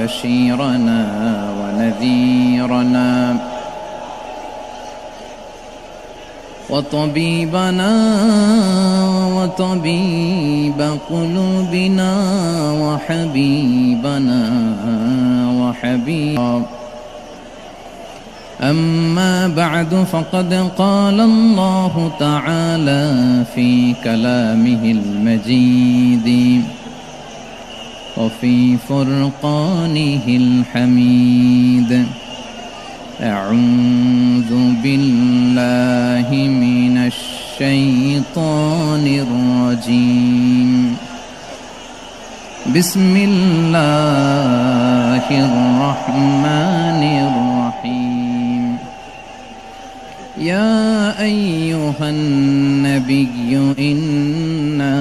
بشيرنا ونذيرنا وطبيبنا وطبيب قلوبنا وحبيبنا وحبيب. أما بعد فقد قال الله تعالى في كلامه المجيد وفي فرقانه الحميد: أعوذ بالله من الشيطان الرجيم. بسم الله الرحمن الرحيم. يا أيها النبي إنا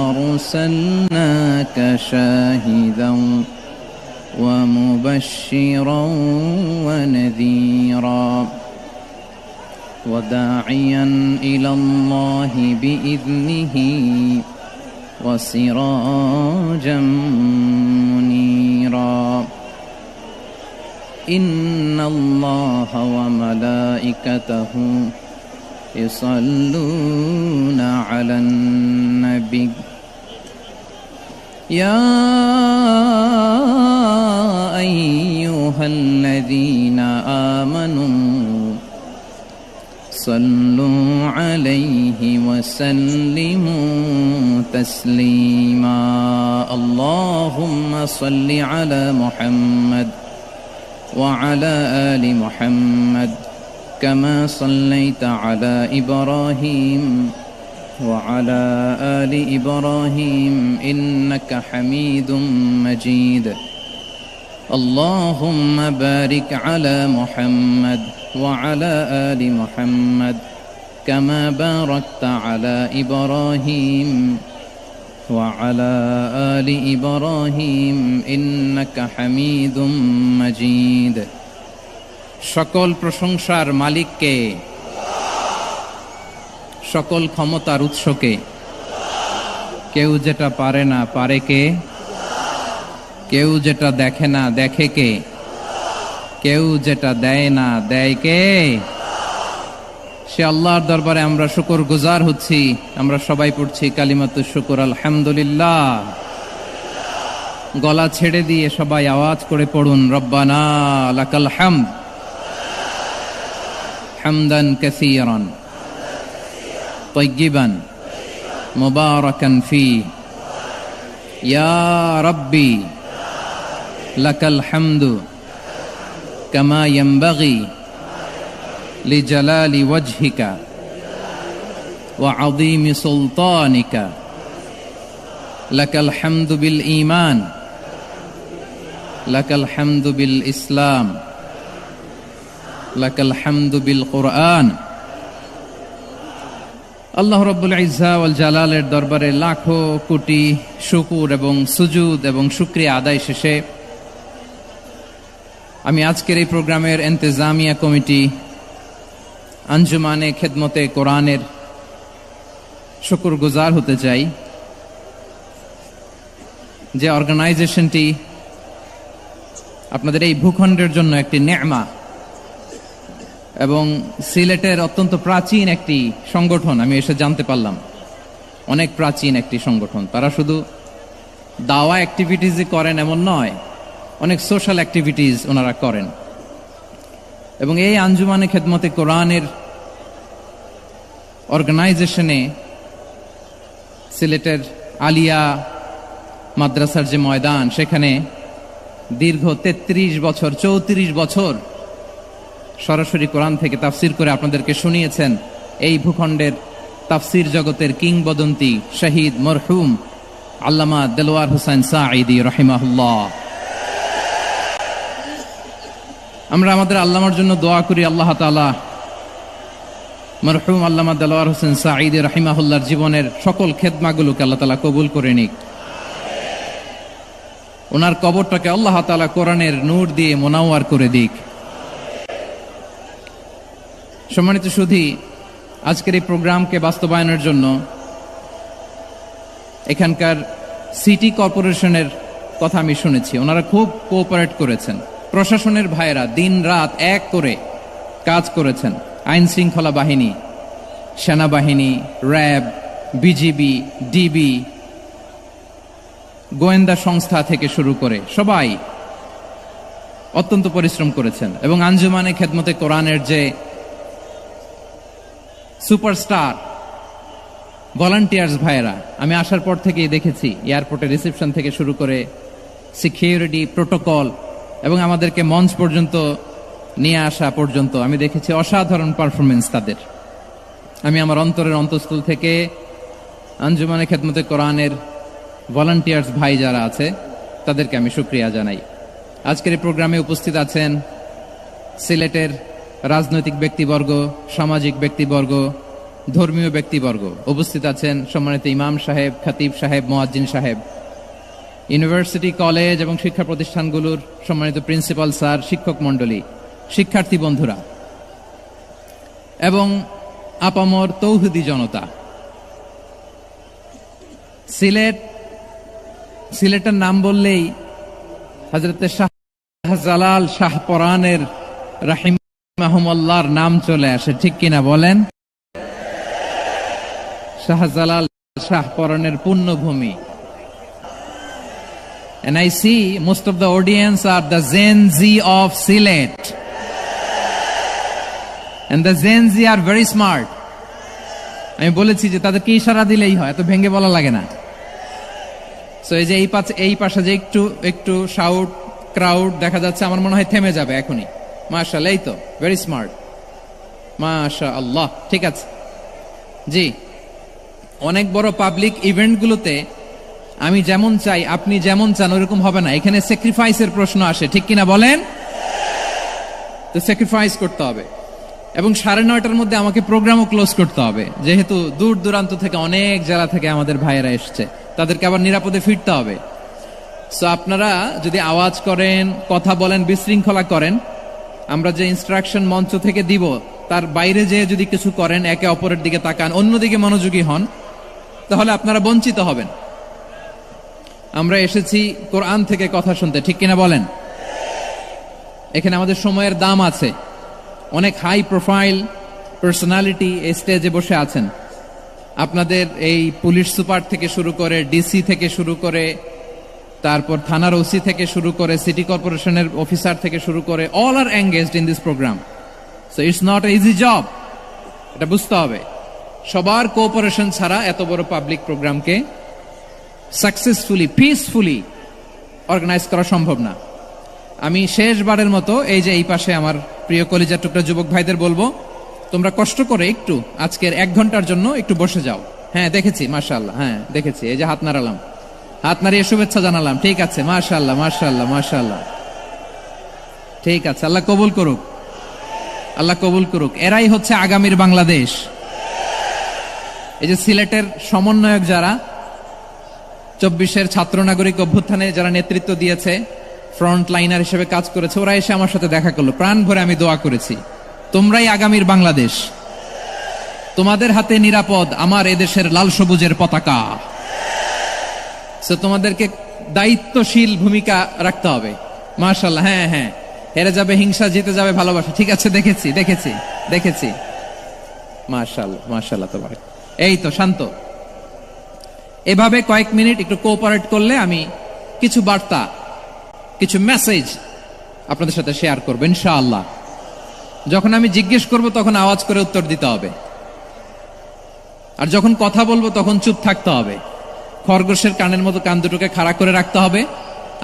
أرسلناك شاهدا ومبشرا ونذيرا وداعيا إلى الله بإذنه وسراجا منيرا. إن الله وملائكته يصلون على النبي يا أيها الذين آمنوا صلوا عليه وسلموا تسليما. اللهم صل على محمد وعلى آل محمد كما صليت على إبراهيم وعلى آل إبراهيم إنك حميد مجيد. اللهم بارك على محمد وعلى آل محمد كما باركت على إبراهيم وعلى آل إبراهيم إنك حميد مجيد. সকল প্রশংসার মালিককে, সকল ক্ষমতার উৎসকে। কেউ যেটা পারে না পারে কে? কেউ যেটা দেখে না দেখে কে? কেউ যেটা দেয় না দেয় কে? সে আল্লাহর দরবারে আমরা শুকর গুজার হচ্ছি। আমরা সবাই পড়ছি কালিমাতুশ শুকর আলহামদুলিল্লাহ। গলা ছেড়ে দিয়ে সবাই আওয়াজ করে পড়ুন রব্বানা লাকাল হামদ হামদান কাসীরান তাইয়্যিবান মুবারাকান ফি ইয়া রাব্বি লাকাল হামদু কামা ইয়ানবাগি লিজালালি ওয়াজহিকা ওয়া আযীমি সুলতানিকা। লাকাল হামদু বিল ঈমান লাকাল হামদু বিল ইসলাম লাকাল হামদু বিল কুরআন। আল্লাহ রাব্বুল ইজ্জা ওয়াল জালালের দরবারে লাখো কোটি শুকর এবং সুজুদ এবং শুকরিয়া আদায় শেষে আমি আজকের এই প্রোগ্রামের ইন্তেজামিয়া কমিটি আঞ্জুমানে খেদমতে কোরআনের শুকর গুজার হতে চাই, যে অর্গানাইজেশনটি আপনাদের এই ভূখণ্ডের জন্য একটি নেমা এবং সিলেটের অত্যন্ত প্রাচীন একটি সংগঠন। আমি এসে জানতে পারলাম অনেক প্রাচীন একটি সংগঠন। তারা শুধু দাওয়া অ্যাক্টিভিটিসই করেন এমন নয়, অনেক সোশ্যাল অ্যাক্টিভিটিস ওনারা করেন। এবং এই আঞ্জুমানে খেদমতে কোরআনের অর্গানাইজেশনে সিলেটের আলিয়া মাদ্রাসার যে ময়দান, সেখানে দীর্ঘ 33 বছর 34 বছর সরাসরি কোরআন থেকে তাফসির করে আপনাদেরকে শুনিয়েছেন এই ভূখণ্ডের তাফসির জগতের কিংবদন্তি শহীদ মরহুম আল্লামা দেলোয়ার হোসেন সাঈদী রাহিমাহুল্লাহ। আমরা আমাদের আল্লামার জন্য দোয়া করি, আল্লাহ তাআলা মরহুম আল্লামা দেলোয়ার হোসেন সাঈদী রাহিমাহুল্লাহর জীবনের সকল খেদমাগুলোকে আল্লাহ তাআলা কবুল করে নিক। ওনার কবরটাকে আল্লাহ তাআলা কোরআনের নূর দিয়ে মোনাওয়ার করে দিক। সম্মানিত সুধী, আজকের এই প্রোগ্রামকে বাস্তবায়নের জন্য এখানকার সিটি কর্পোরেশনের কথা আমি শুনেছি। ওনারা খুব কোঅপারেট করেছেন। প্রশাসনের ভাইয়েরা দিন রাত এক করে কাজ করেছেন। আইন শৃঙ্খলা বাহিনী, সেনাবাহিনী, র্যাব, বিজিবি, ডিবি, গোয়েন্দা সংস্থা থেকে শুরু করে সবাই অত্যন্ত পরিশ্রম করেছেন। এবং আঞ্জুমানে খেদমতে কোরআনের যে সুপারস্টার ভলান্টিয়ার্স ভাইয়েরা, আমি আসার পর থেকেই দেখেছি এয়ারপোর্টে রিসেপশন থেকে শুরু করে সিকিউরিটি প্রোটোকল এবং আমাদেরকে মঞ্চ পর্যন্ত নিয়ে আসা পর্যন্ত আমি দেখেছি অসাধারণ পারফরমেন্স তাদের। আমি আমার অন্তরের অন্তঃস্থল থেকে আঞ্জুমানে খেদমতে কোরআনের ভলান্টিয়ার্স ভাই যারা আছে তাদেরকে আমি শুকরিয়া জানাই। আজকের এই প্রোগ্রামে উপস্থিত আছেন সিলেটের রাজনৈতিক ব্যক্তিবর্গ, সামাজিক ব্যক্তিবর্গ, ধর্মীয় ব্যক্তিবর্গ। উপস্থিত আছেন সম্মানিত ইমাম সাহেব, খতিব সাহেব, মুয়াজ্জিন সাহেব, ইউনিভার্সিটি, কলেজ এবং শিক্ষা প্রতিষ্ঠানগুলোর সম্মানিত প্রিন্সিপাল স্যার, শিক্ষক মণ্ডলী, শিক্ষার্থী বন্ধুরা এবং আপামর তৌহিদি জনতা। সিলেটের নাম বললেই হযরতে শাহজালাল শাহপরানের রাহিমাহুমুল্লাহর নাম চলে আসে, ঠিক কিনা বলেন? Shahjalal শাহপরানের পুণ্যভূমি। And I see most of the audience are the Gen Z of Sylhet. And the Gen Z are very smart. আমি বলেছি যে তাদেরকে ইশারা দিলেই হয়, এত ভেঙে বলা লাগে না। সো এই যে এই পাশে যে একটু শাউট ক্রাউড দেখা যাচ্ছে, আমার মনে হয় থেমে যাবে এখনই। মাশাআল্লাহ, এই তো ভেরি স্মার্ট, মাশাআল্লাহ। ঠিক আছে জি, অনেক বড় পাবলিক ইভেন্টগুলোতে আমি যেমন চাই আপনি যেমন চান ওরকম হবে না, এখানে স্যাক্রিফাইসের প্রশ্ন আসে, ঠিক কিনা বলেন? তো স্যাক্রিফাইস করতে হবে এবং 9:30টার মধ্যে আমাকে প্রোগ্রামও ক্লোজ করতে হবে, যেহেতু দূর দূরান্ত থেকে অনেক জেলা থেকে আমাদের ভাইয়েরা এসছে, তাদেরকে আবার নিরাপদে ফিরতে হবে। সো আপনারা যদি আওয়াজ করেন, কথা বলেন, বিশৃঙ্খলা করেন, আমরা যে ইনস্ট্রাকশন মঞ্চ থেকে দিব তার বাইরে যেয়ে যদি কিছু করেন, একে অপরের দিকে তাকান, অন্যদিকে মনোযোগী হন, তাহলে আপনারা বঞ্চিত হবেন। আমরা এসেছি কোরআন থেকে কথা শুনতে, ঠিক কিনা বলেন? এখানে আমাদের সময়ের দাম আছে। অনেক হাই প্রোফাইল পার্সোনালিটি এই স্টেজে বসে আছেন। আপনাদের এই পুলিশ সুপার থেকে শুরু করে, ডিসি থেকে শুরু করে, তারপর থানার ওসি থেকে শুরু করে, সিটি কর্পোরেশনের অফিসার থেকে শুরু করে, all are engaged in this program. So it's not easy job, এটা বুঝতে হবে। সবার কোঅপারেশন ছাড়া এত বড় পাবলিক প্রোগ্রামকে সাকসেসফুলি, পিসফুলি অর্গানাইজ করা সম্ভব না। আমি শেষবারের মতো এই যে এই পাশে আমার প্রিয় কলিজার টুকরা যুবক ভাইদের বলবো, তোমরা কষ্ট করে একটু আজকের 1 ঘন্টার জন্য একটু বসে যাও। হ্যাঁ দেখেছি, মাশাআল্লাহ, হ্যাঁ দেখেছি, এই যে হাত নাড়ালাম, হাত নাড়িয়ে শুভেচ্ছা জানালাম, ঠিক আছে, মাশাআল্লাহ মাশাআল্লাহ মাশাআল্লাহ, ঠিক আছে। আল্লাহ কবুল করুক, আল্লাহ কবুল করুক। এরাই হচ্ছে আগামীর বাংলাদেশ। এই যে সিলেটের সমন্বয়ক যারা 24-এর ছাত্র নাগরিক অভ্যুত্থানে যারা নেতৃত্ব দিয়েছে, ফ্রন্ট লাইনার হিসেবে কাজ করেছে, ওরা এসে আমার সাথে দেখা করলো, প্রাণ ভরে আমি দোয়া করেছি, তোমরাই আগামীর বাংলাদেশ, তোমাদের হাতে নিরাপদ আমার এদেশের লাল সবুজের পতাকা। সো তোমাদেরকে দায়িত্বশীল ভূমিকা রাখতে হবে। মাশাআল্লাহ, হ্যাঁ হ্যাঁ, হেরে যাবে হিংসা, জিতে যাবে ভালোবাসা, ঠিক আছে, দেখেছি দেখেছি দেখেছি, মাশাআল্লাহ মাশাআল্লাহ। তোমার এই তো শান্ত, এভাবে কয়েক মিনিট একটু কোঅপারেট করলে আমি কিছু বার্তা, কিছু মেসেজ আপনাদের সাথে শেয়ার করবো ইনশাআল্লাহ। যখন আমি জিজ্ঞেস করব তখন আওয়াজ করে উত্তর দিতে হবে, আর যখন কথা বলবো তখন চুপ থাকতে হবে। খরগোশের কানের মতো কান দুটোকে খাড়া করে রাখতে হবে,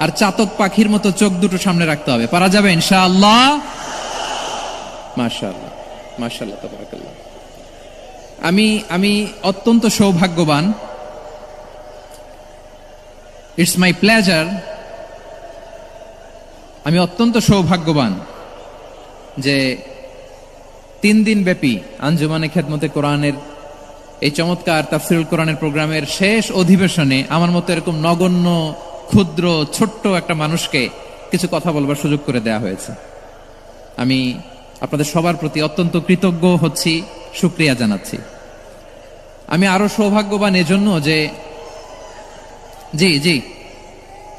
আর চাতক পাখির মতো চোখ দুটো সামনে রাখতে হবে। পারা যাবে ইনশাআল্লাহ? মাশাআল্লাহ মাশাআল্লাহ তাবারাকাল্লাহ। আমি অত্যন্ত সৌভাগ্যবান, ইটস মাই প্লেজার, আমি অত্যন্ত সৌভাগ্যবান যে 3 দিন ব্যাপী আঞ্জুমানে খেদমতে কোরআনের এই চমৎকার তাফসীরুল কোরআনের প্রোগ্রামের শেষ অধিবেশনে আমার মতো এরকম নগণ্য, ক্ষুদ্র, ছোট্ট একটা মানুষকে কিছু কথা বলবার সুযোগ করে দেয়া হয়েছে। আমি আপনাদের সবার প্রতি অত্যন্ত কৃতজ্ঞ হচ্ছি, শুকরিয়া জানাচ্ছি। আমি আরো সৌভাগ্যবান এজন্য যে জি জি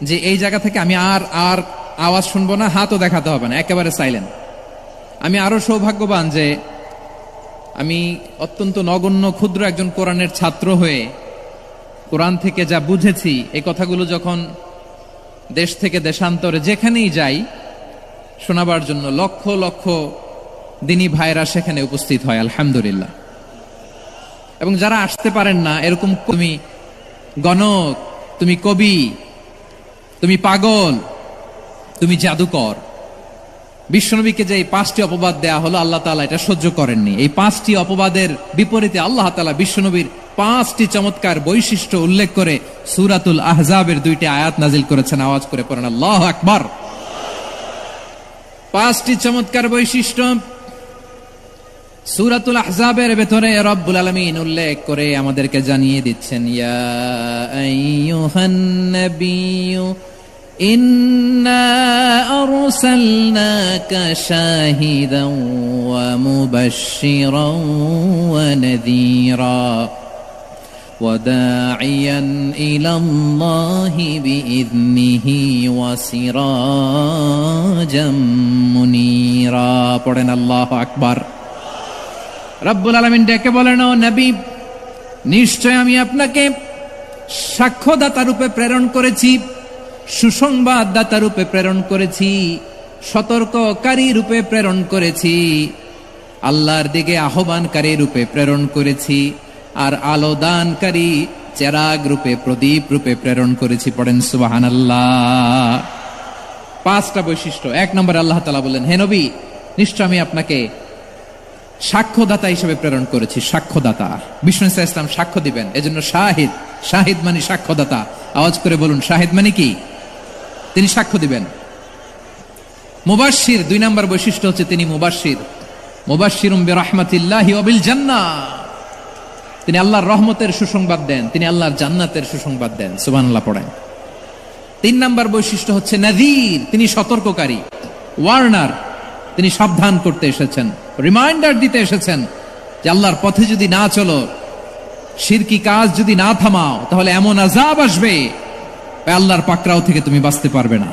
যে এই জায়গা থেকে আমি আর আর আওয়াজ শুনবো না, হাতও দেখাতে হবে না, একেবারে সাইলেন্ট। আমি আরো সৌভাগ্যবান যে আমি অত্যন্ত নগণ্য ক্ষুদ্র একজন কোরআনের ছাত্র হয়ে কোরআন থেকে যা বুঝেছি, এই কথাগুলো যখন দেশ থেকে দেশান্তরে যেখানেই যাই শোনাবার জন্য লক্ষ লক্ষ দিনী ভাইরা সেখানে উপস্থিত হয়, আলহামদুলিল্লাহ। এবং যারা আসতে পারেন না, এরকম তুমি গণক, তুমি কবি, তুমি পাগল, তুমি জাদুকর, বিশ্বনবীকে যে এই 5টি অপবাদ দেয়া হলো, আল্লাহ তাআলা এটা সহ্য করেননি। এই 5টি অপবাদের বিপরীতে আল্লাহ তাআলা বিশ্বনবীর 5টি চমৎকার বৈশিষ্ট্য উল্লেখ করে সূরাতুল আহজাবের 2টি আয়াত নাজিল করেছেন। আওয়াজ করে পড়েন আল্লাহু আকবার। 5টি চমৎকার বৈশিষ্ট্য সূরাতুল আহজাবের ভেতরে রব্বুল আলামিন উল্লেখ করে আমাদেরকে জানিয়ে দিচ্ছেন, ইয়া আইয়ুহান নাবিয়্যু ইন্না আরসালনাকা শাহিদান ওয়া মুবাশশিরান ওয়া নাযীরা ওয়া দাঈয়ান ইলাল্লাহি বিইذনিহি ওয়া সিরাজাম মুনীরা। পড়েন আল্লাহু আকবার। রব্বুল আলামিন ডেকে বলেন, ও নবী, নিশ্চয় আমি আপনাকে সাক্ষ্যদাতা রূপে প্রেরণ করেছি, সুসংবাদদাতা রূপে প্রেরণ করেছি, সতর্ককারী রূপে প্রেরণ করেছি, আল্লাহর দিকে আহ্বানকারী রূপে প্রেরণ করেছি, আর আলো দানকারী চেরাগ রূপে, প্রদীপ রূপে প্রেরণ করেছি। পড়েন সুবহানাল্লাহ। 5টা বৈশিষ্ট্য। 1 নম্বরে আল্লাহ তাআলা বললেন, হে নবী, নিশ্চয় আমি আপনাকে সাক্ষ্যদাতা হিসেবে প্রেরণ করেছি। সাক্ষ্যদাতা, বিষ্ণু ইসা ইসলাম সাক্ষ্য দিবেন, এজন্য শাহিদ। শাহিদ মানে সাক্ষ্যদাতা। আওয়াজ করে বলুন, শাহিদ মানে কি? তিনি সাক্ষ্য দিবেন। মুবাশশির, 2 নম্বর বৈশিষ্ট্য হচ্ছে তিনি মুবাশশির। মুবাশশিরুম বিরাহমাতিল্লাহি ওয়া বিল জান্নাহ, তিনি আল্লাহর রহমতের সুসংবাদ দেন, তিনি আল্লাহর জান্নাতের সুসংবাদ দেন। সুবহানাল্লাহ পড়েন। 3 নম্বর বৈশিষ্ট্য হচ্ছে নাযীর, তিনি সতর্ককারী, ওয়ার্নার, তিনি সাবধান করতে এসেছেন, রিমাইন্ডার দিতে এসেছেন যে আল্লাহর পথে যদি না চলো, শিরকি কাজ যদি না থামাও, তাহলে এমন আযাব আসবে আল্লাহর পাকড়াও থেকে তুমি বাঁচতে পারবে না।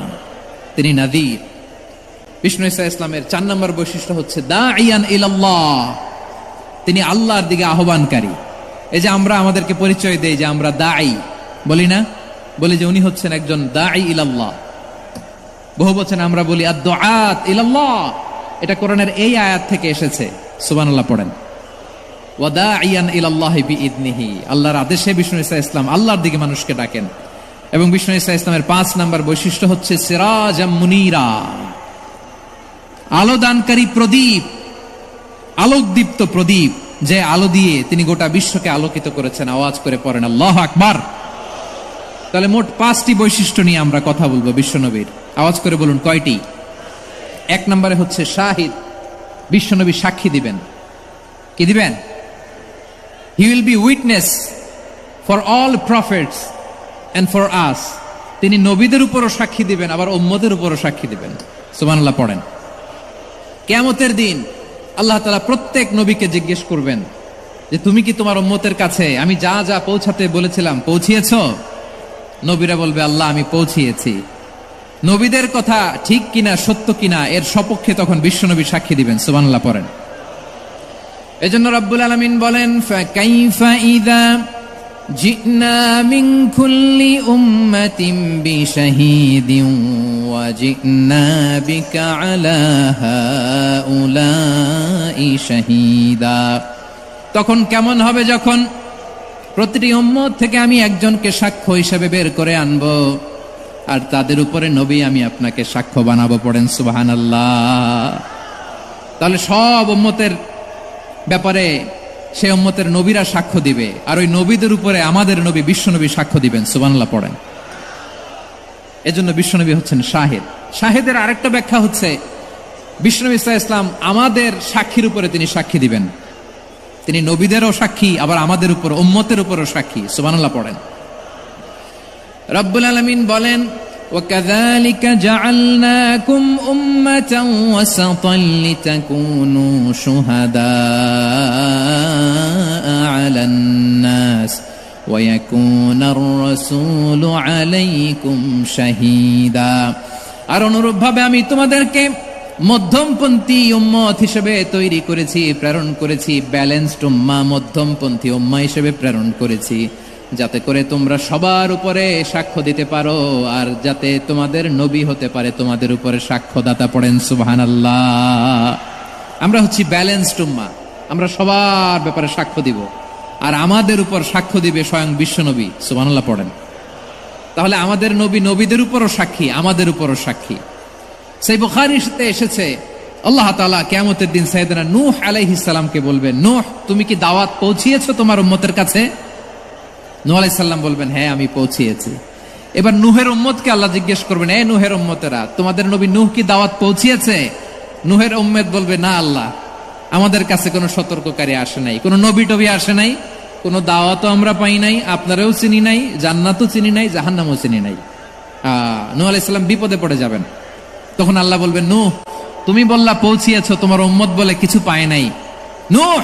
তিনি নাযীর। বিষ্ণু ইসা ইসলামের 4 নম্বর বৈশিষ্ট্য হচ্ছে দাঈয়ান ইলাল্লাহ, তিনি আল্লাহর দিকে আহ্বানকারী। এই যে আমরা আমাদেরকে পরিচয় দেই যে আমরা দাঈ, বলি না? বলি যে উনি হচ্ছেন একজন দাঈ ইলাল্লাহ। বহু বচনে আমরা বলি আদ-দুআত ইলাল্লাহ। এটা কোরআনের এই আয়াত থেকে এসেছে। সুবহানাল্লাহ পড়েন। ওয়া দাঈয়ান ইলাল্লাহি বিইذনিহি, আল্লাহর আদেশে বিষ্ণু ইসা ইসলাম আল্লাহর দিকে মানুষকে ডাকেন। এবং বিষ্ণু ইসা ইসলামের 5 নম্বর বৈশিষ্ট্য হচ্ছে সিরাজাম মুনীরা, আলো দানকারী প্রদীপ, আলোকদীপ্ত প্রদীপ, যে আলো দিয়ে তিনি গোটা বিশ্বকে আলোকিত করেছেন। আওয়াজ করে পড়েন আল্লাহু আকবার। তাহলে মোট 5টি বৈশিষ্ট্য নিয়ে আমরা কথা বলবো বিশ্বনবীর। আওয়াজ করে বলুন কয়টি? 1 নম্বরে হচ্ছে শাহিদ, বিশ্বনবী সাক্ষী দিবেন। কি দিবেন? He will be witness for all prophets and for us. তিনি নবীদের উপরও সাক্ষী দিবেন, আবার উম্মতের উপরও সাক্ষী দিবেন। সুবহানাল্লাহ পড়েন। কিয়ামতের দিন আল্লাহ তাআলা প্রত্যেক নবীকে জিজ্ঞেস করবেন যে তুমি কি তোমার উম্মতের কাছে আমি যা যা পৌঁছাতে বলেছিলাম পৌঁছিয়েছো? নবীরা বলবে, আল্লাহ আমি পৌঁছিয়েছি। নবীদের কথা ঠিক কিনা, সত্য কিনা, এর সপক্ষে তখন বিশ্বনবী সাক্ষী দিবেন। সুবহানাল্লাহ পড়েন। এজন্য রব্বুল আলামিন বলেন, ফাকাইফা ইযা জিনা মিন কুল্লি উম্মাতিন বিশাহীদিন ওয়া জিনা বিকা আলা হাউলাই শাহীদা। তখন কেমন হবে যখন প্রতিটি উম্মত থেকে আমি একজনকে সাক্ষ্য হিসেবে বের করে আনবো, আর তাদের উপরে নবী আমি আপনাকে সাক্ষ্য বানাবো। পড়েন সুবহানাল্লাহ। তাহলে সব উম্মতের ব্যাপারে সে উম্মতের নবীরা সাক্ষ্য দিবে, আর ওই নবীদের উপরে আমাদের নবী বিশ্বনবী সাক্ষ্য দিবেন। সুবহানাল্লাহ পড়েন। এজন্য বিশ্বনবী হচ্ছেন শাহিদ। শাহিদের আরেকটা ব্যাখ্যা হচ্ছে বিশ্বনবী সাল্লাল্লাহু আলাইহি ওয়াসাল্লাম আমাদের সাক্ষীর উপরে তিনি সাক্ষী দিবেন। তিনি নবীদেরও সাক্ষী, আবার আমাদের উপর, উম্মতের উপরও সাক্ষী। সুবহানাল্লাহ পড়েন। রব্বুল আলামিন বলেন, وَكَذَلِكَ جَعَلْنَاكُمْ أُمَّةً وَسَطًا لِتَكُونُوا شُهَدَاءَ عَلَى النَّاسِ ويكون الرسول عليكم شهيدا। আর অনুরূপভাবে আমি তোমাদেরকে মধ্যমপন্থী উম্মত হিসেবে তৈরি করেছি, প্রেরণ করেছি, ব্যালেন্সড উম্মাহ, মধ্যমপন্থী উম্মাহ হিসেবে প্রেরণ করেছি, যাতে করে তোমরা সবার উপরে সাক্ষ্য দিতে পারো, আর যাতে তোমাদের নবী হতে পারে তোমাদের উপরে সাক্ষ্যদাতা। পড়েন সুবহানাল্লাহ। আমরা হচ্ছি ব্যালেন্সড উম্মাহ, আমরা সবার ব্যাপারে সাক্ষ্য দিব, আর আমাদের উপর সাক্ষ্য দিবে স্বয়ং বিশ্বনবী। সুবহানাল্লাহ পড়েন। তাহলে আমাদের নবী নবীদের উপরও সাক্ষী, আমাদের উপরও সাক্ষী। সেই বুখারীতে এসেছে আল্লাহ তাআলা কিয়ামতের দিন সাইয়েদনা নূহ আলাইহিস সালামকে বলবেন, নূহ তুমি কি দাওয়াত পৌঁছিয়েছো তোমার উম্মতের কাছে? নূহ আলাইহিস সালাম বলবেন, হ্যাঁ আমি পৌঁছিয়েছি। এবার নূহের উম্মতকে আল্লাহ জিজ্ঞেস করবেন, এ নূহের উম্মতেরা, তোমাদের নবী নূহ কি দাওয়াত পৌঁছিয়েছে? নূহের উম্মত বলবে, না আল্লাহ, আমাদের কাছে কোনো সতর্ককারী আসে নাই, কোনো নবী টবি আসে নাই, কোনো দাওয়াতও আমরা পাই নাই, আপনারাও চিনি নাই, জান্নাতও চিনি নাই, জাহান্নামও চিনি নাই। নূহ আলাইহিস সালাম বিপদে পড়ে যাবেন। তখন আল্লাহ বলবেন, নূহ তুমি বললা পৌঁছিয়েছো, তোমার উম্মত বলে কিছু পায় নাই। নূহ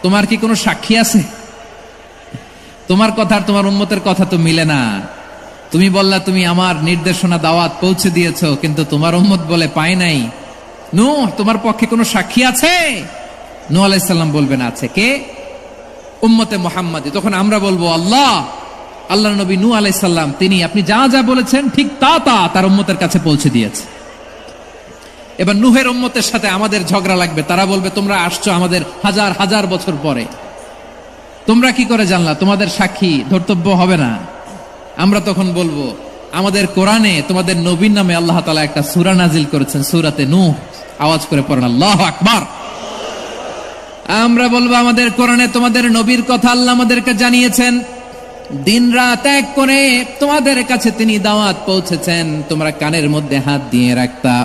তোমার কি কোনো সাক্ষী আছে? তোমার কথা আর তোমার উম্মতের কথা তো মিলে না। তুমি বললা তুমি আমার নির্দেশনা দাওয়াত পৌঁছে দিয়েছো, কিন্তু তোমার উম্মত বলে পায় নাই। নূহ তোমার পক্ষে কোনো সাক্ষী আছে? নূহ আলাইহিস সালাম বলবেন, আছে। কে? উম্মতে মুহাম্মাদী। তখন আমরা বলবো, আল্লাহর নবী নূহ আলাইহিস সালাম তিনি আপনি যা যা বলেছেন ঠিক তা তার উম্মতের কাছে পৌঁছে দিয়েছে। এবার নূহের উম্মতের সাথে আমাদের ঝগড়া লাগবে। তারা বলবে, তোমরা আসছো আমাদের হাজার হাজার বছর পরে, তোমরা কি করে জানলা? তোমাদের সাক্ষী ধর্তব্য হবে না। আমরা তখন বলবো, আমাদের কোরআনে তোমাদের নবীর নামে আল্লাহ তাআলা একটা সূরা নাজিল করেছেন, সূরাতে নূহ। আওয়াজ করে পড়েন আল্লাহু আকবার। আমরা বলবো, আমাদের কোরআনে তোমাদের নবীর কথা আল্লাহ আমাদেরকে জানিয়েছেন, দিন রাত এক করে তোমাদের কাছে তিনি দাওয়াত পৌঁছেছেন। তোমরা কানের মধ্যে হাত দিয়ে রাখতা,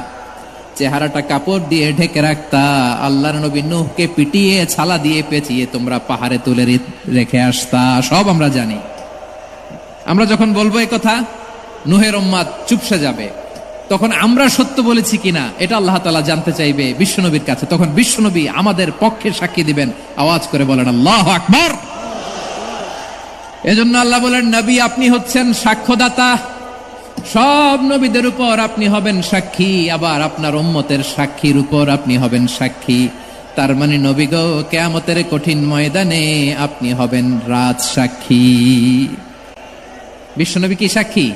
চেহারাটা কাপড় দিয়ে ঢেকে রাখতা, আল্লাহর নবী নূহকে পিটিয়ে ছালা দিয়ে পেঁচিয়ে তোমরা পাহাড়ে তুলে রেখে আসতা। সব আমরা জানি। আমরা যখন বলবো এই কথা, নূহের উম্মত চুপসে যাবে। তখন আমরা সত্য বলেছি কিনা এটা আল্লাহ তাআলা জানতে চাইবে বিশ্বনবীর কাছে। তখন বিশ্বনবী আমাদের পক্ষে সাক্ষী দিবেন। আওয়াজ করে বলেন আল্লাহু আকবার। এজন্য আল্লাহ বলেন, নবী আপনি হচ্ছেন সাক্ষ্যদাতা, সব নবীদের উপর আপনি হবেন সাক্ষী, আবার আপনার উম্মতের সাক্ষীর উপর আপনি হবেন সাক্ষী। তার মানে নবী গো, কিয়ামতের কঠিন ময়দানে আপনি হবেন রাজ সাক্ষী। বিশ্বনবী কি সাক্ষী?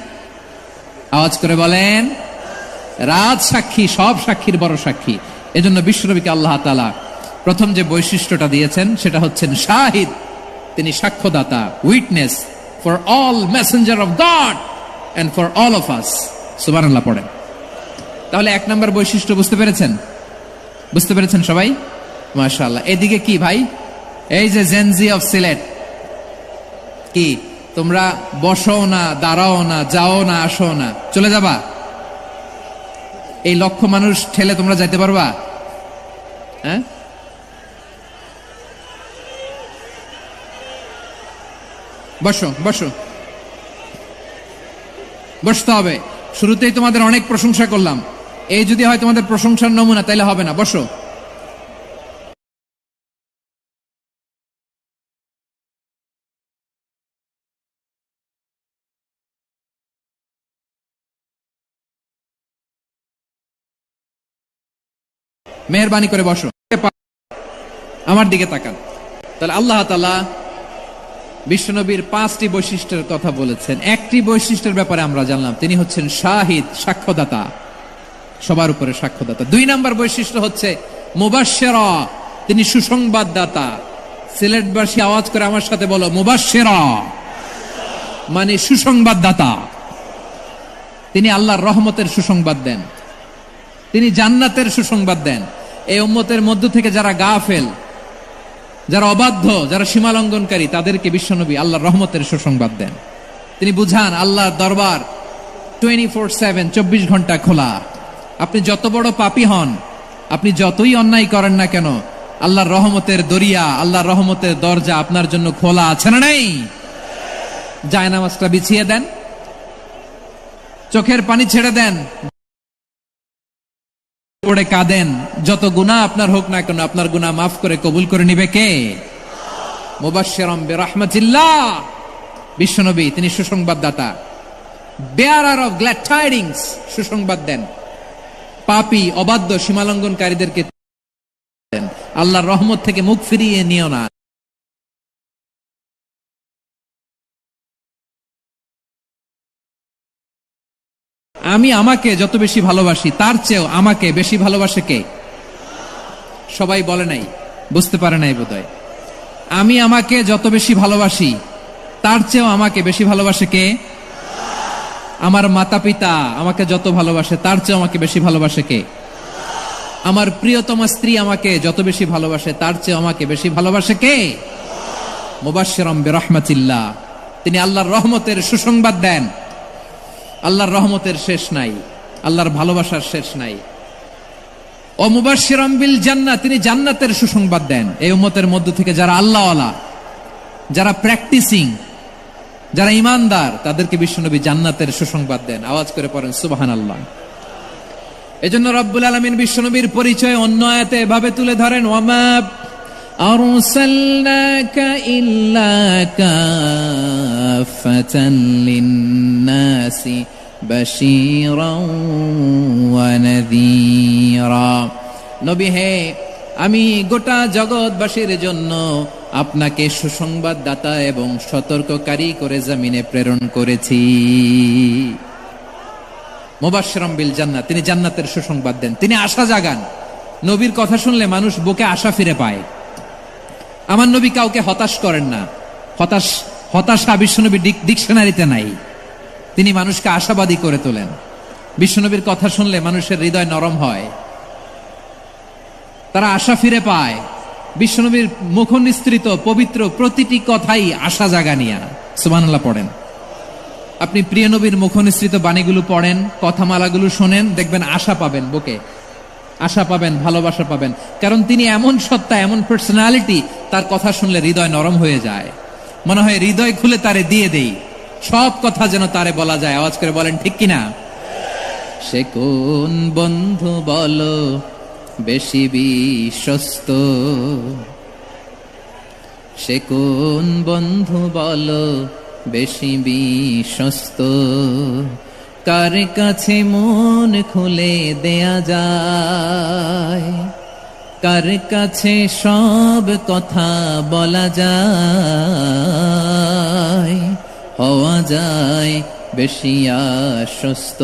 আওয়াজ করে বলেন, রাজ সাক্ষী, সব সাক্ষীর বড় সাক্ষী। এজন্য বিশ্বনবীকে আল্লাহ তাআলা প্রথম যে বৈশিষ্ট্যটা দিয়েছেন সেটা হচ্ছেন শাহিদ। তিনি সাক্ষ্যদাতা, witness for all messenger of God and for all of us. সুবহানাল্লাহ পড়েন। তাহলে এক নাম্বার বৈশিষ্ট্য বুঝতে পেরেছেন? বুঝতে পেরেছেন সবাই? মাশাআল্লাহ। এদিকে কি ভাই, এই যে জেনজি অফ সিলেট, কি তোমরা বসো না, দাঁড়াও না, যাও না, আসো না, চলে যাবা? এই লক্ষ মানুষ ঠেলে তোমরা যাইতে পারবা? হ্যাঁ, বসো বসো, বসতে হবে। শুরুতেই তোমাদের অনেক প্রশংসা করলাম, এই যদি হয় তোমাদের প্রশংসার নমুনা, তাইলে হবে না। বসো। মেহেরবানি করে বসো, আমার দিকে তাকান। তাহলে আল্লাহ তাআলা বিশ্বনবীর 5টি বৈশিষ্ট্যের কথা বলেছেন। একটি বৈশিষ্ট্যের ব্যাপারে আমরা জানলাম, তিনি হচ্ছেন শাহিদ, সাক্ষ্যদাতা, সবার উপরে সাক্ষ্যদাতা। 2 নাম্বার বৈশিষ্ট্য হচ্ছে মুবাশশিরা, তিনি সুসংবাদদাতা। সিলেটবাসী আওয়াজ করে আমার সাথে বলো, মুবাশশিরা মানে সুসংবাদদাতা। তিনি আল্লাহর রহমতের সুসংবাদ দেন, তিনি জান্নাতের সুসংবাদ দেন। এই উম্মতের মধ্য থেকে যারা গাফেল, যারা অবাধ্য, যারা সীমা লঙ্ঘনকারী, তাদেরকে বিশ্বনবী আল্লাহর রহমতের সুসংবাদ দেন। তিনি বুঝান আল্লাহর দরবার 24/7, 24 ঘন্টা খোলা। আপনি যত বড় পাপী হন, আপনি যতই অন্যায় করেন না কেন, আল্লাহর রহমতের দরিয়া, আল্লাহর রহমতের দরজা আপনার জন্য খোলা আছে না নেই? জায়নামাজটা বিছিয়ে দেন, চোখের পানি ছেড়ে দেন, পড়ে কাঁদেন, যত গুনাহ আপনার হোক না কেন, আপনার গুনাহ মাফ করে কবুল করে নিবে কে? মুবাশশিরাম বিরাহমাতিল্লাহ, বিশ্বনবী তিনি সুসংবাদদাতা, বেয়ারার অফ গ্ল্যাড টাইডিংস, সুসংবাদ দেন। পাপী অবাধ্য সীমালঙ্ঘনকারীদেরকে দেন, আল্লাহর রহমত থেকে মুখ ফিরিয়ে নিও না। আমি আমাকে যত বেশি ভালোবাসি তার চেয়েও আমাকে বেশি ভালোবাসে কে? সবাই বলে নাই, বুঝতে পারে নাই বোধহয়। আমি আমাকে যত বেশি ভালোবাসি তার চেয়েও আমাকে বেশি ভালোবাসে কে? আমার মাতা পিতা আমাকে যত ভালোবাসে তার চেয়েও আমাকে বেশি ভালোবাসে কে? আমার প্রিয়তমা স্ত্রী আমাকে যত বেশি ভালোবাসে তার চেয়েও আমাকে বেশি ভালোবাসে কে? মুবাশশিরাম বিরহমাতিল্লাহ, তিনি আল্লাহর রহমতের সুসংবাদ দেন। আল্লাহর রহমতের শেষ নাই, আল্লাহর ভালোবাসার শেষ নাই। ও মুবাশশিরাম বিল জান্নাহ, তিনি জান্নাতের সুসংবাদ দেন। এই উম্মতের মধ্য থেকে যারা আল্লাহওয়ালা, যারা প্র্যাকটিসিং, যারা ইমানদার, তাদেরকে বিশ্বনবী জান্নাতের সুসংবাদ দেন। আওয়াজ করে পড়েন সুবহানাল্লাহ। এজন্য রব্বুল আলামিন বিশ্বনবীর পরিচয় অন্য আয়াতে এভাবে তুলে ধরেন, ওয়ামা আরসালনাকা ইল্লা কাফাতান লিন্নাসি বাশীরাও ওয়া নাযীরা। নবী হে, আমি গোটা জগৎবাসীর জন্য আপনাকে সুসংবাদদাতা এবং সতর্ককারী করে জমিনে প্রেরণ করেছি। মুবাশশিরাম বিল জান্নাহ, তিনি জান্নাতের সুসংবাদ দেন, তিনি আশা জাগান। নবীর কথা শুনলে মানুষ বুকে আশা ফিরে পায়। আমার নবী কাউকে হতাশ করেন না। হতাশা বিশ্বনবী ডিকশনারিতে নাই। তিনি মানুষকে আশাবাদী করে তোলেন। বিশ্বনবীর কথা শুনলে মানুষের হৃদয় নরম হয়, তারা আশা ফিরে পায়। বিশ্বনবীর মুখ নিঃসৃত পবিত্র প্রতিটি কথাই আশা জাগানিয়া। সুবহানাল্লাহ পড়েন। আপনি প্রিয় নবীর মুখ নিঃসৃত বাণীগুলো পড়েন, কথামালাগুলো শোনেন, দেখবেন আশা পাবেন, বুকে আশা পাবেন, ভালোবাসা পাবেন। কারণ তিনি এমন সত্তা, এমন পার্সোনালিটি, তার কথা শুনলে হৃদয় নরম হয়ে যায়। মনে হয় হৃদয় খুলে তারে দিয়ে দেই, সব কথা যেন তারে বলা যায়। আওয়াজ করে বলেন ঠিক কিনা? সে কোন বন্ধু বলো বেশি বিশ্বস্ত, সে কোন বন্ধু বলো বেশি বিশ্বস্ত, কার কাছে মন খুলে দেয়া যায়, কার কাছে সব কথা বলা যায়, হওয়া যায় বেশি আশ্বস্ত।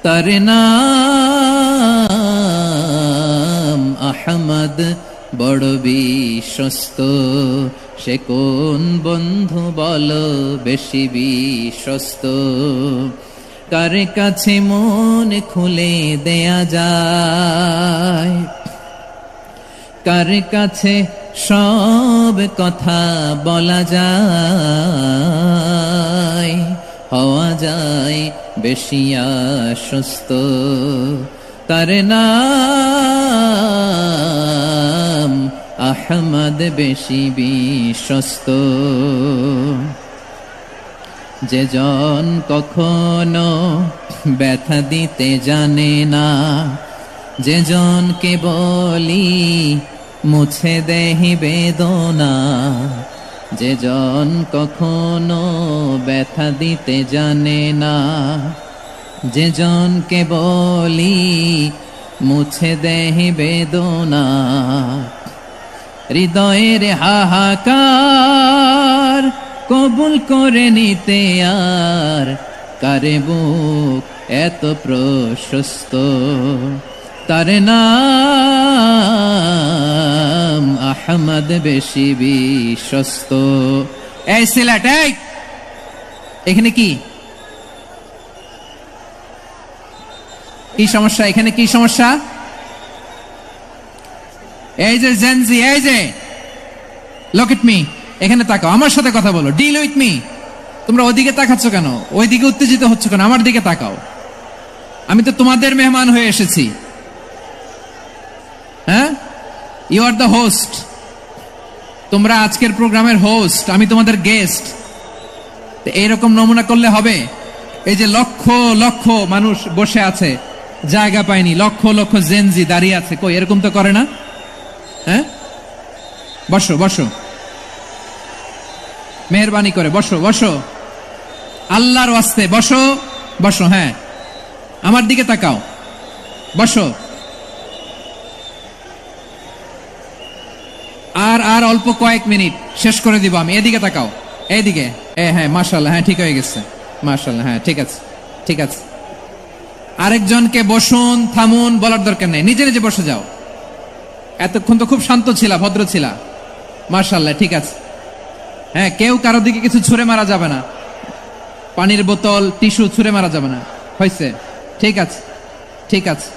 তার নাম আহমদ, বড় বিশ্বস্ত। সে কোন বন্ধু বলো বেশি বিশ্বস্ত, কার কাছে মন খুলে দেয়া যায়, কার কাছে সব কথা বলা যায়, হওয়া যায় বেশি আশ্বস্ত। তার নাম আহমদ, বেশি বিশ্বস্ত। যে জন কখনো ব্যথা দিতে জানে না, যে জনকে বলি মুছে দেহি বেদনা, যে জন কখনো ব্যথা দিতে জানে না, যে জনকে বলি মুছে দেহি বেদনা, হৃদয়ের হাহাকার কবুল করে নিতে আর কারে বুক এত প্রশস্ত। তার নাম আহমদ, বেশি বিশ্বস্ত। এই সিলেট, এখানে কি কি সমস্যা? এখানে কি সমস্যা? এই যে জেনজি, এই যে লুক এট মি, এখানে তাকাও, আমার সাথে কথা বলো, ডিল উইথ মি। তোমরা ওইদিকে তাকাচ্ছ কেন? ওইদিকে উত্তেজিত হচ্ছ কেন? আমার দিকে তাকাও। আমি তো তোমাদের মেহমান হয়ে এসেছি। হ্যাঁ, ইউ আর দ্য হোস্ট। তোমরা আজকের প্রোগ্রামের হোস্ট, আমি তোমাদের গেস্ট। এইরকম নমুনা করলে হবে? এই যে লক্ষ লক্ষ মানুষ বসে আছে, জায়গা পায়নি, লক্ষ লক্ষ জেনজি দাঁড়িয়ে আছে, কই এরকম তো করে না? হ্যাঁ, বসো বসো। মেহেরবানি করে বসো বসো, আল্লাহর ওয়াস্তে বসো বসো। হ্যাঁ, আমার দিকে তাকাও, বসো। আর অল্প কয়েক মিনিট, শেষ করে দিব আমি। এদিকে তাকাও, এইদিকে। হ্যাঁ মাশাআল্লাহ, হ্যাঁ ঠিক হয়ে গেছে, মাশাআল্লাহ। হ্যাঁ ঠিক আছে, ঠিক আছে। আরেকজনকে বসুন, থামুন বলার দরকার নেই, নিজে নিজে বসে যাও। এতক্ষণ তো খুব শান্ত ছিলা, ভদ্র ছিলা, মাশাআল্লাহ, ঠিক আছে। হ্যাঁ, কেউ কারো দিকে কিছু ছুঁড়ে মারা যাবে না, পানির বোতল, টিস্যু ছুঁড়ে মারা যাবে না, হয়েছে? ঠিক আছে, ঠিক আছে।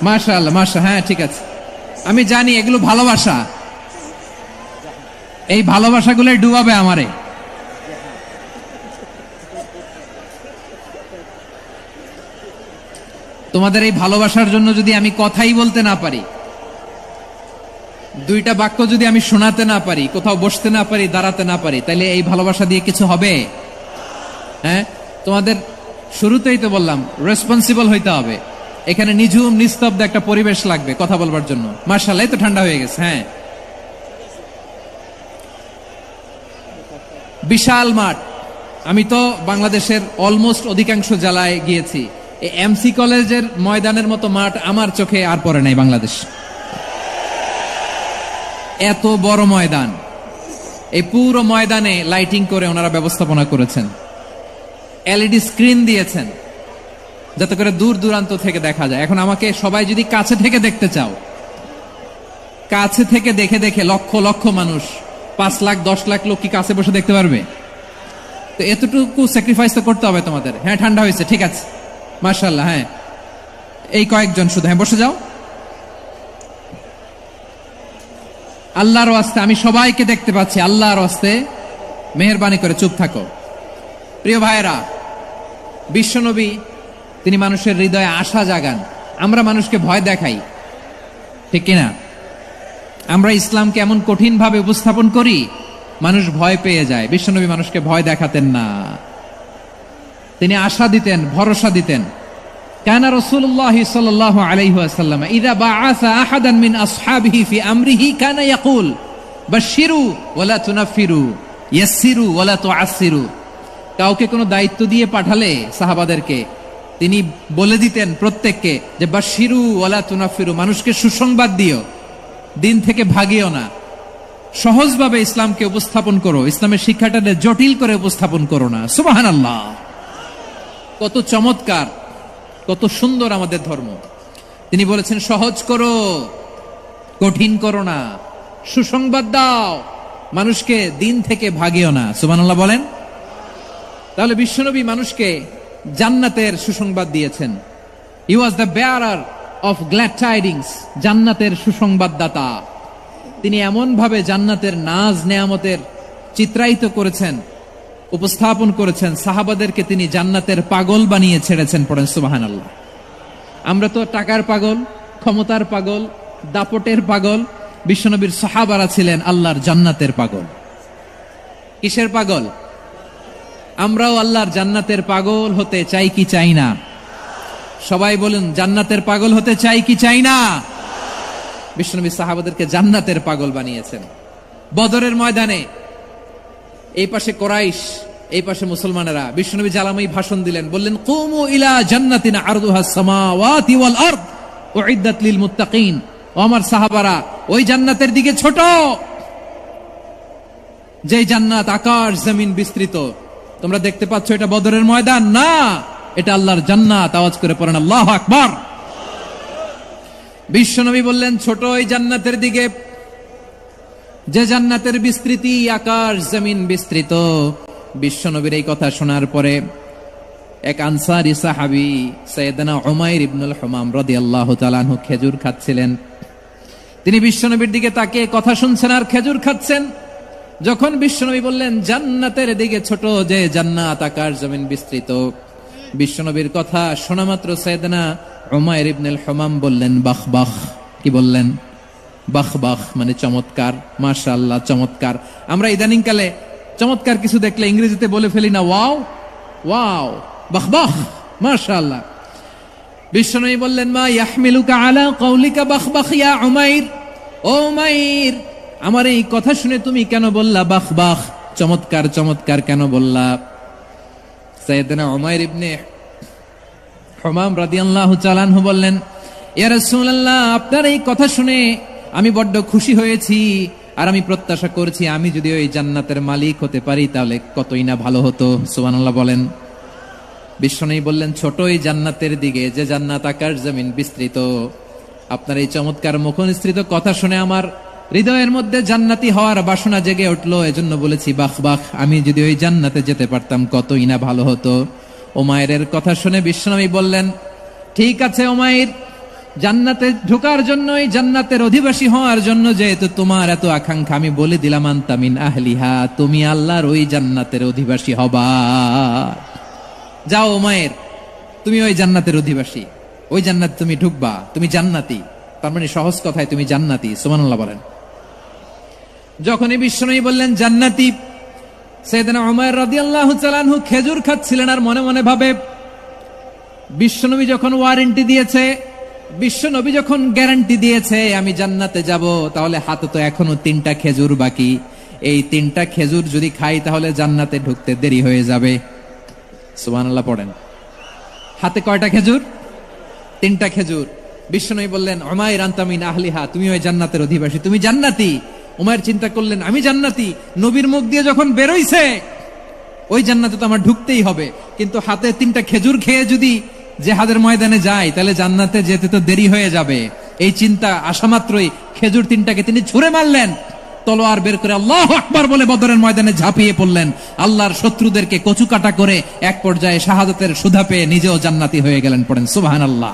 মাশাআল্লাহ, মাশাআল্লাহ, হ্যাঁ ঠিক আছে। আমি জানি এগুলো ভালোবাসা, এই ভালোবাসাগুলোই ডুবাবে আমারে। তোমাদের এই ভালোবাসার জন্য যদি আমি কথাই বলতে না পারি, দুইটা বাক্য যদি আমি শোনাতে না পারি, কোথাও বসতে না পারি, দাঁড়াতে না পারি, তাহলে এই ভালোবাসা দিয়ে কিছু হবে? হ্যাঁ, তোমাদের শুরুতেই তো বললাম রেসপন্সিবল হইতে হবে। এখানে নিঝুম নিস্তব্ধ একটা পরিবেশ লাগবে কথা বলবার জন্য। মাশাআল্লাহ, তো ঠান্ডা হয়ে গেছে। হ্যাঁ, বিশাল মাঠ। আমি তো বাংলাদেশের অলমোস্ট অধিকাংশ জেলায় গিয়েছি, এই এমসি কলেজের ময়দানের মতো মাঠ আমার চোখে আর পড়ে নাই বাংলাদেশ। এত বড় ময়দান, এই পুরো ময়দানে লাইটিং করে ওনারা ব্যবস্থাপনা করেছেন, এলইডি স্ক্রিন দিয়েছেন যাতে করে দূর দূরান্ত থেকে দেখা যায়। এখন আমাকে সবাই যদি কাছে থেকে দেখতে চাও, কাছে থেকে দেখে দেখে লক্ষ লক্ষ মানুষ, 5 লাখ 10 লাখ লোক কি কাছে বসে দেখতে পারবে? তো এতটুকু স্যাক্রিফাইস তো করতে হবে তোমাদের। হ্যাঁ, ঠান্ডা হয়েছে, ঠিক আছে, মাশাআল্লাহ। হ্যাঁ, এই কয়েকজন শুধু, হ্যাঁ বসে যাও। আল্লাহর ওয়াস্তে আমি সবাইকে দেখতে পাচ্ছি, আল্লাহর ওয়াস্তে মেহেরবানি করে চুপ থাকো। প্রিয় ভাইয়েরা, বিশ্বনবী তিনি মানুষের হৃদয়ে আশা জাগান। আমরা মানুষকে ভয় দেখাই, ঠিক কিনা? আমরা ইসলামকে এমন কঠিন ভাবে উপস্থাপন করি, মানুষ ভয় পেয়ে যায়। বিশ্বনবী মানুষকে ভয় দেখাতেন না, তিনি আশা দিতেন, ভরসা দিতেন। কানা রাসূলুল্লাহ সাল্লাল্লাহু আলাইহি ওয়াসাল্লাম ইযা বাআসা আহাদান মিন আসহাবিহি ফি আমরিহি কানা ইয়াকুল বাশশিরু ওয়ালা তুনাফিরু ইয়াসসিরু ওয়ালা তুআসসিরু। কাউকে কোনো দায়িত্ব দিয়ে পাঠালে সাহাবাদেরকে তিনি বলে দিতেন প্রত্যেককে যে বাশশিরু ওয়ালা তুনাফিরু, মানুষকে সুসংবাদ দিও, দিন থেকে ভাগিও না, সহজভাবে ইসলামকে উপস্থাপন করো, ইসলামের শিক্ষাটাকে জটিল করে উপস্থাপন করো না। সুবহানাল্লাহ, কত চমৎকার, কত সুন্দর আমাদের ধর্ম। তিনি বলেছেন সহজ করো, কঠিন করো না, সুসংবাদ দাও, মানুষকে দিন থেকে ভাগিও না। সুবহানাল্লাহ বলেন। তাহলে বিশ্বনবী মানুষকে জান্নাতের সুসংবাদ দিয়েছেন। He was the bearer of glad tidings, জান্নাতের সুসংবাদদাতা। তিনি এমন ভাবে জান্নাতের নাজ নেয়ামতের চিত্রায়িত করেছেন, উপস্থাপন করেছেন, সাহাবাদেরকে তিনি জান্নাতের পাগল বানিয়ে ছেড়েছেন। পড়েন সুবহানাল্লাহ। আমরা তো টাকার পাগল, ক্ষমতার পাগল, দাপটের পাগল। বিশ্বনবীর সাহাবারা ছিলেন আল্লাহর জান্নাতের পাগল। কিসের পাগল? আমরাও আল্লাহর জান্নাতের পাগল হতে চাই কি চাই না? সবাই বলুন, জান্নাতের পাগল হতে চাই কি চাই না? বিশ্বনবী সাহাবাদেরকে জান্নাতের পাগল বানিয়েছেন। বদরের ময়দানে এই পাশে কোরাইশ, এই পাশে মুসলমানেরা। বিশ্বনবী জালামাই ভাষণ দিলেন, বললেন কুমু ইলা জান্নাতিন আরদুহাস সামাওয়াতি ওয়াল আরদ উইদ্দাত লিল মুত্তাকিন। ও আমার সাহাবারা, ওই জান্নাতের দিকে ছোট, যে জান্নাত আকাশ জমিন বিস্তৃত। তোমরা দেখতে পাচ্ছ এটা বদরের ময়দান না, এটা আল্লাহর জান্নাত। আওয়াজ করে পড়েন আল্লাহু আকবার। বিশ্বনবী বললেন ছোট ওই জান্নাতের দিকে, যে জান্নাতের বিস্তৃতি আকাশ জমিন বিস্তৃত। বিশ্বনবীর এই কথা শোনার পরে এক আনসারী সাহাবী সাইয়েদনা উমাইর ইবনুল হুমাম রাদিয়াল্লাহু তাআলা আনহু খেজুর খাচ্ছিলেন। তিনি বিশ্বনবীর দিকে তাকিয়ে কথা শুনছেন আর খেজুর খাচ্ছেন। যখন বিশ্বনবী বললেন জান্নাতের দিকে ছোট, যে জান্নাত আকাশ জমিন বিস্তৃত, বিশ্বনবীর কথা শোনা মাত্র সাইয়েদনা উমাইর ইবনুল হুমাম বললেন বাহ বাহ। কি বললেন? বাহ বাহ, মানে চমৎকার, মাশাআল্লাহ, চমৎকার। আমরা ইদানিং কালে চমৎকার কিছু দেখলে ইংরেজিতে বলে ফেলি না ওয়াও, ওয়াও, বাহ বাহ, মাশাআল্লাহ। বিশ্বনবী বললেন, মা ইয়াহমিলুকা আলা কওলিকা বাখবাখ ইয়া উমাইর। ও উমাইর, আমার এই কথা শুনে তুমি কেন বললা বাখবাখ, চমৎকার চমৎকার কেন বললা? সাইয়েদনা উমাইর ইবনে হুমাম রাদিয়াল্লাহু তাআলা আনহু বললেন, ইয়া রাসূলুল্লাহ, আপনার এই কথা শুনে আমি বড্ড খুশি হয়েছি, আর আমি প্রত্যাশা করছি আমি যদি ওই জান্নাতের মালিক হতে পারি তাহলে কতই না ভালো হতো। সুবহানাল্লাহ বলেন। বিশ্বনবী বললেন, ছোট এই জান্নাতের দিকে, যে জান্নাত আকাশ জমিন বিস্তৃত, আপনার এই চমৎকার মুখনিসৃত কথা শুনে আমার হৃদয়ের মধ্যে জান্নাতি হওয়ার বাসনা জেগে উঠলো, এজন্য বলেছি বাখ বাখ, আমি যদি ওই জান্নাতে যেতে পারতাম কতই না ভালো হতো। উমাইরের কথা শুনে বিশ্বনবী বললেন, ঠিক আছে উমাইর, জান্নাতে ঢোকার জন্য, এই জান্নাতের অধিবাসী হওয়ার জন্য যেহেতু তোমার এত আকাঙ্ক্ষা, আমি বলে দিলাম আনতা মিন আহলিহা, তুমি আল্লাহর ওই জান্নাতের অধিবাসী হবা। যাও উমাইর, তুমি ওই জান্নাতের অধিবাসী, ওই জান্নাত তুমি ঢুকবা, তুমি জান্নাতি। তার মানে সহজ কথায় তুমি জান্নাতি। সুবহানাল্লাহ বলেন। যখনই বিশ্বনবী বললেন জান্নাতি, সাইয়েদনা উমাইর রাদিয়াল্লাহু তাআলা আনহু খেজুর খাচ্ছিলেন আর মনে মনে ভাবে, বিশ্বনবী যখন ওয়ারেন্টি দিয়েছে, বিশ্বনবী যখন গ্যারান্টি দিয়েছে আমি জান্নাতে যাব, তাহলে হাতে তো এখনো 3টা খেজুর বাকি। এই 3টা খেজুর যদি খাই তাহলে জান্নাতে ঢুকতে দেরি হয়ে যাবে। সুবহানাল্লাহ পড়েন। হাতে কয়টা খেজুর? 3টা খেজুর। বিশ্বনবী বললেন, উমাইর আনতা মিন আহলিহা, তুমি ওই জান্নাতের অধিবাসী, তুমি জান্নাতি। উমাইর চিন্তা করলেন, আমি জান্নাতি, নবীর মুখ দিয়ে যখন বেরোইছে ওই জান্নাতে তো আমার ঢুকতেই হবে, কিন্তু হাতে 3টা খেজুর খেয়ে যদি জিহাদের ময়দানে যায় তাহলে জান্নাতে যেতে তো দেরি হয়ে যাবে। এই চিন্তা আসা মাত্রই খেজুর 3টাকে তিনি ছুঁড়ে মারলেন, তলোয়ার বের করে আল্লাহু আকবার বলে বদরের ময়দানে ঝাঁপিয়ে পড়লেন। আল্লাহর শত্রুদেরকে কচুকাটা করে এক পর্যায়ে শাহাদাতের সুধা পেয়ে নিজেও জান্নাতি হয়ে গেলেন। পড়েন সুবহানাল্লাহ।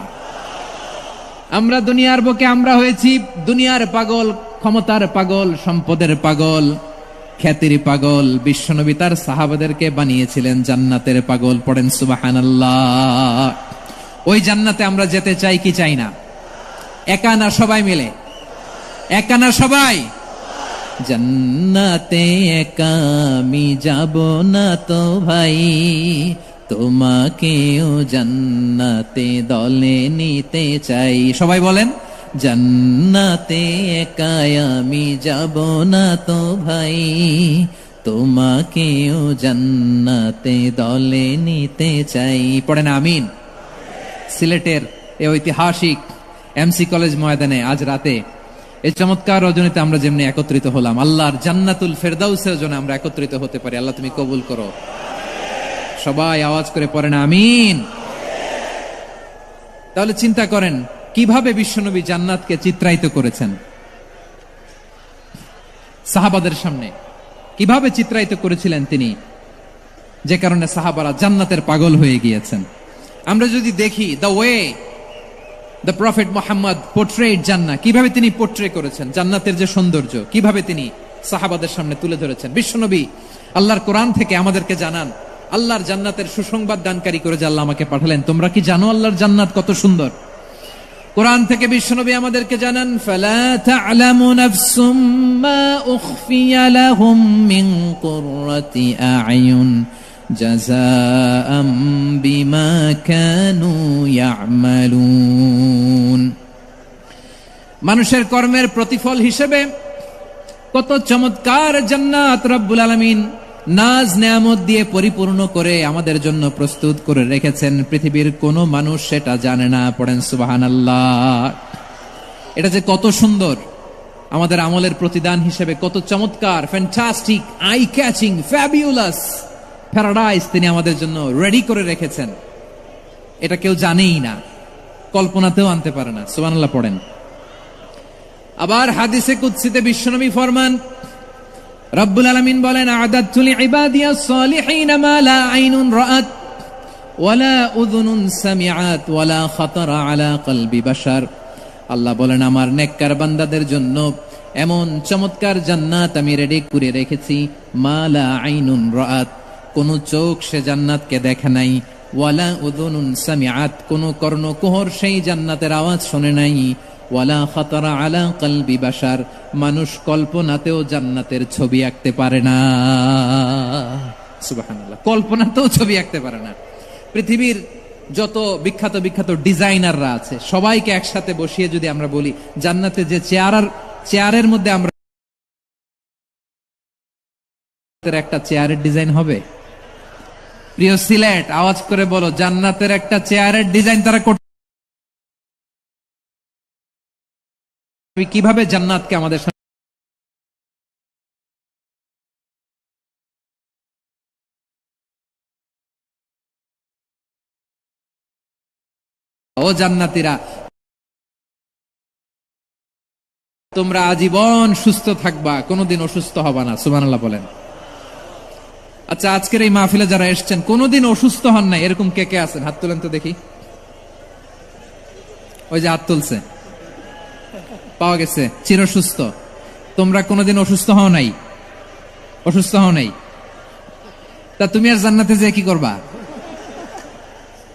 আমরা দুনিয়ার বুকে আমরা হয়েছি দুনিয়ার পাগল, ক্ষমতার পাগল, সম্পদের পাগল, খ্যাতির পাগল। বিশ্বনবী তার সাহাবাদেরকে বানিয়েছিলেন জান্নাতের পাগল। পড়েন সুবহানাল্লাহ। ওই জান্নাতে আমরা যেতে চাই কি চাই না? একা না সবাই মিলে? একা না সবাই? জান্নাতে একা আমি যাব না তো ভাই, তোমাকেও জান্নাতে দলে নিতে চাই। সবাই বলেন, জান্নাতে একা আমি যাব না তো ভাই, তোমাকেও জান্নাতে দলে নিতে চাই। পড়েন আমিন। সিলেটের এই ঐতিহাসিক এমসি কলেজ ময়দানে আজ রাতে এই চমৎকার রজনীতে আমরা যেমনি একত্রিত হলাম, আল্লাহর জান্নাতুল ফেরদাউসের জন্য আমরা একত্রিত হতে পারি। আল্লাহ তুমি কবুল করো। সবাই আওয়াজ করে পড়েন আমিন। তাহলে চিন্তা করেন কিভাবে বিশ্বনবী জান্নাতকে চিত্রায়িত করেছেন সাহাবাদের সামনে, কিভাবে চিত্রায়িত করেছিলেন তিনি, যে কারণে সাহাবারা জান্নাতের পাগল হয়ে গিয়েছেন। আমরা যদি দেখি the way the prophet Muhammad portrait জান্নাত, কিভাবে তিনি পোর্ট্রে করেছেন জান্নাতের যে সৌন্দর্য, কিভাবে তিনি সাহাবাদের সামনে তুলে ধরেছেন। বিশ্বনবী আল্লাহর কোরআন থেকে আমাদেরকে জানান, আল্লাহর জান্নাতের সুসংবাদ দানকারী করে যে আল্লাহ আমাকে পাঠালেন। তোমরা কি জানো আল্লাহর জান্নাত কত সুন্দর? কোরআন থেকে বিশ্বনবী আমাদেরকে জানান, ফালা তা'লামু নাফসুম মা উখফিয়া লাহুম মিন কুররাতি আ'য়ুন জাযাআম বিমা কানু ইয়া'মালুন। মানুষের কর্মের প্রতিফল হিসেবে কত চমৎকার জান্নাত রব্বুল আলামিন নাজ নেয়ামত দিয়ে পরিপূর্ণ করে আমাদের জন্য প্রস্তুত করে রেখেছেন। পৃথিবীর কোনো মানুষ সেটা জানে না। পড়েন সুবহানাল্লাহ। এটা যে কত সুন্দর, আমাদের আমলের প্রতিদান হিসেবে কত চমৎকার, fantastic, eye catching, fabulous paradise তিনি আমাদের জন্য রেডি করে রেখেছেন। এটা কেউ জানেই না, কল্পনাতেও আনতে পারে না। সুবহানাল্লাহ পড়েন। আবার হাদিসে কুদসিতে বিশ্বনবী ফরমান, রব্বুল আলামিন বলেন, আ'দাদতু লিইবাদিয়াস সালিহিন মা লা আইনুন রাআত ওয়ালা উযুনুন সামিআত ওয়ালা খাতারা আলা কলবি বাশার। আল্লাহ বলেন, আমার নেককার বান্দাদের জন্য এমন চমৎকার জান্নাত আমি রেডি করে রেখেছি, মা লা আইনুন রাআত, কোন চোখ সে জান্নাতকে দেখে নাই, ওয়ালা উযুনুন সামিআত, কোন কর্ণকুহর সেই জান্নাতের আওয়াজ শুনে নাই, ওয়ালা খাতারা আলা কলবি বাশার, মানুষ কল্পনাতেও জান্নাতের ছবি আঁকতে পারে না। সুবহানাল্লাহ, কল্পনাতেও ছবি আঁকতে পারে না। পৃথিবীর যত বিখ্যাত বিখ্যাত ডিজাইনাররা আছে সবাইকে একসাথে বসিয়ে যদি আমরা বলি জান্নাতে যে চেয়ারের মধ্যে আমরা একটা চেয়ারের ডিজাইন হবে, প্রিয় সিলেট আওয়াজ করে বলো, জান্নাতের একটা চেয়ারের ডিজাইন তারা করতে, কিভাবে জান্নাতকে আমাদের সামনে ও জান্নাতীরা তোমরা আজীবন সুস্থ থাকবা, কোনোদিন অসুস্থ হবা না, সুবহানাল্লাহ বলেন। আচ্ছা, আজকের এই মাহফিলে যারা এসেছেন কোনোদিন অসুস্থ হন নাই এরকম কে কে আছেন? হাত তুলেন তো দেখি। ওই যে হাত তুলছে, পাওয়া গেছে, চিরসুস্থ। তোমরা কোনোদিন অসুস্থ হও নাই? অসুস্থ হও নাই? তা তুমি আর জান্নাতে যে কি করবা?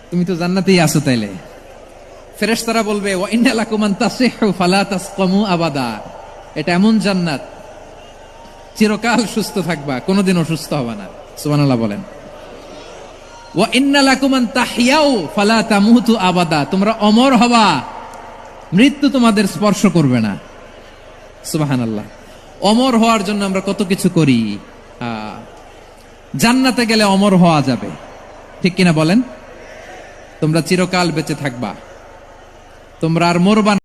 তুমি তো জান্নাতেই আছো তাইলে। ফেরেশতারা বলবে ওয়া ইন্না লাকুম আন তাসিহু ফালা তাসকামু আবাদা, এটা এমন জান্নাত চিরকাল সুস্থ থাকবা, কোনোদিন অসুস্থ হবে না, সুবহানাল্লাহ বলেন। ওয়া ইন্না লাকুম আন তাহইয়াউ ফালা তামুতু আবাদা, তোমরা অমর হবা, মৃত্যু তোমাদের স্পর্শ করবে না, সুবহানাল্লাহ। অমর হওয়ার জন্য আমরা কত কিছু করি, জান্নাতে গেলে অমর হওয়া যাবে, ঠিক কিনা বলেন? তোমরা চিরকাল বেঁচে থাকবা, তোমরা আর মরবা না।